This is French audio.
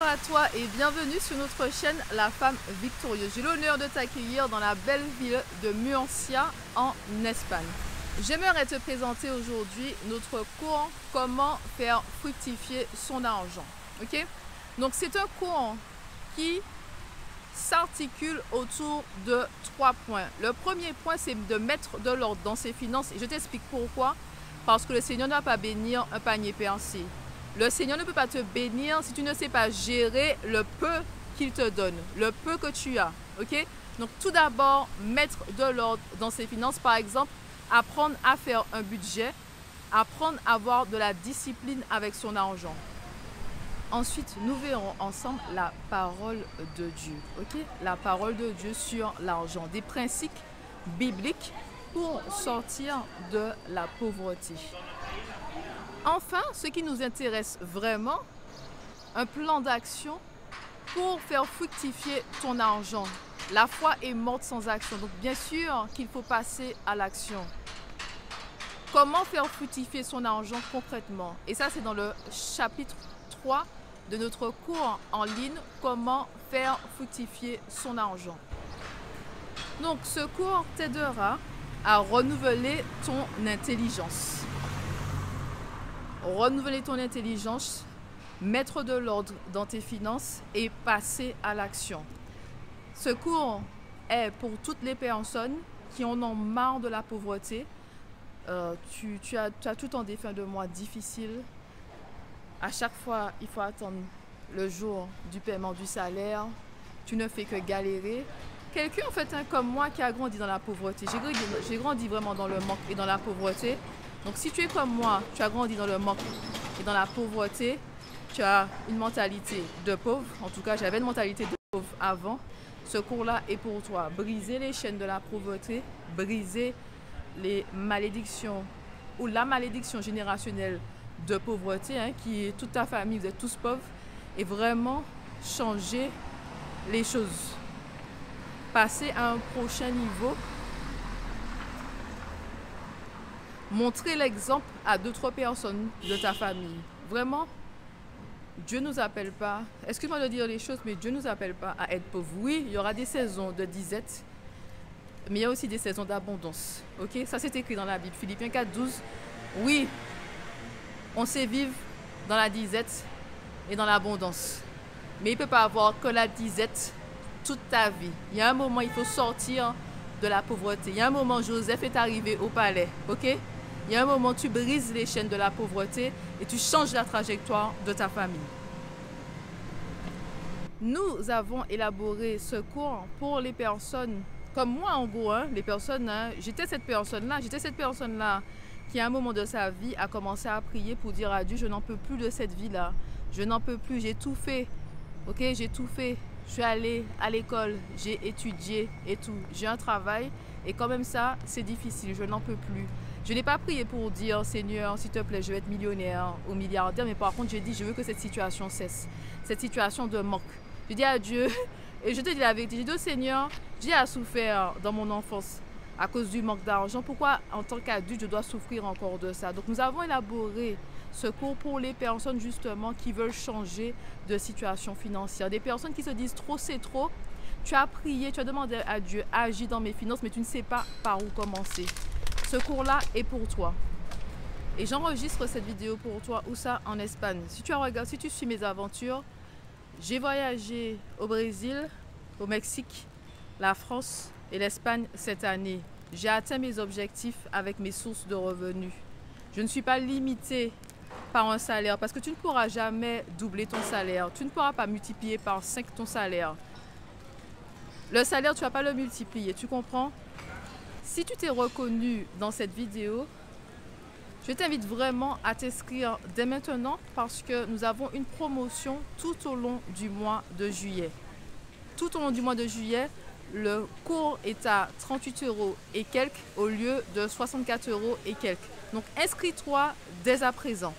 Bonjour à toi et bienvenue sur notre chaîne La Femme Victorieuse. J'ai l'honneur de t'accueillir dans la belle ville de Murcia en Espagne. J'aimerais te présenter aujourd'hui notre cours Comment faire fructifier son argent. Ok? Donc c'est un cours qui s'articule autour de 3 points. Le premier point, c'est de mettre de l'ordre dans ses finances et je t'explique pourquoi. Parce que le Seigneur ne va pas bénir un panier percé. Le Seigneur ne peut pas te bénir si tu ne sais pas gérer le peu qu'il te donne, le peu que tu as. Ok? Donc tout d'abord, mettre de l'ordre dans ses finances. Par exemple, apprendre à faire un budget, apprendre à avoir de la discipline avec son argent. Ensuite, nous verrons ensemble la parole de Dieu. Ok? La parole de Dieu sur l'argent. Des principes bibliques pour sortir de la pauvreté. Enfin, ce qui nous intéresse vraiment, un plan d'action pour faire fructifier ton argent. La foi est morte sans action, donc bien sûr qu'il faut passer à l'action. Comment faire fructifier son argent concrètement? Et ça, c'est dans le chapitre 3 de notre cours en ligne, Comment faire fructifier son argent. Donc, ce cours t'aidera à renouveler ton intelligence. Renouveler ton intelligence, mettre de l'ordre dans tes finances et passer à l'action. Ce cours est pour toutes les personnes qui en ont marre de la pauvreté. Tu as tout en des fins de mois difficiles. À chaque fois, il faut attendre le jour du paiement du salaire. Tu ne fais que galérer. Quelqu'un en fait comme moi qui a grandi dans la pauvreté. J'ai grandi vraiment dans le manque et dans la pauvreté. Donc si tu es comme moi, tu as grandi dans le manque et dans la pauvreté, tu as une mentalité de pauvre. En tout cas, j'avais une mentalité de pauvre avant. Ce cours-là est pour toi. Briser les chaînes de la pauvreté, briser les malédictions ou la malédiction générationnelle de pauvreté, qui est toute ta famille, vous êtes tous pauvres, et vraiment changer les choses. Passer à un prochain niveau. Montrer l'exemple à d'autres personnes de ta famille. Vraiment, Dieu ne nous appelle pas, excuse-moi de dire les choses, mais Dieu ne nous appelle pas à être pauvres. Oui, il y aura des saisons de disette, mais il y a aussi des saisons d'abondance. Ok? Ça, c'est écrit dans la Bible. Philippiens 4, 12. Oui, on sait vivre dans la disette et dans l'abondance. Mais il ne peut pas avoir que la disette toute ta vie. Il y a un moment, il faut sortir de la pauvreté. Il y a un moment, Joseph est arrivé au palais. Ok? Il y a un moment, tu brises les chaînes de la pauvreté et tu changes la trajectoire de ta famille. Nous avons élaboré ce cours pour les personnes comme moi, en gros. Les personnes, j'étais cette personne-là qui, à un moment de sa vie, a commencé à prier pour dire à Dieu, je n'en peux plus de cette vie-là. Je n'en peux plus, j'ai tout fait. Ok, j'ai tout fait. Je suis allée à l'école, j'ai étudié et tout. J'ai un travail et quand même ça, c'est difficile, je n'en peux plus. Je n'ai pas prié pour dire, Seigneur, s'il te plaît, je vais être millionnaire ou milliardaire. Mais par contre, j'ai dit, je veux que cette situation cesse. Cette situation de manque. Je dis à Dieu, et je te dis la vérité, j'ai dit, Seigneur, j'ai souffert dans mon enfance à cause du manque d'argent. Pourquoi, en tant qu'adulte, je dois souffrir encore de ça? Donc, nous avons élaboré ce cours pour les personnes, justement, qui veulent changer de situation financière. Des personnes qui se disent, trop, c'est trop. Tu as prié, tu as demandé à Dieu, agis dans mes finances, mais tu ne sais pas par où commencer. Ce cours-là est pour toi. Et j'enregistre cette vidéo pour toi, où ça? En Espagne. Si tu suis mes aventures, j'ai voyagé au Brésil, au Mexique, la France et l'Espagne cette année. J'ai atteint mes objectifs avec mes sources de revenus. Je ne suis pas limitée par un salaire parce que tu ne pourras jamais doubler ton salaire. Tu ne pourras pas multiplier par 5 ton salaire. Le salaire, tu ne vas pas le multiplier, tu comprends? Si tu t'es reconnu dans cette vidéo, je t'invite vraiment à t'inscrire dès maintenant parce que nous avons une promotion tout au long du mois de juillet. Tout au long du mois de juillet, le cours est à 38 € et quelques au lieu de 64 € et quelques. Donc inscris-toi dès à présent.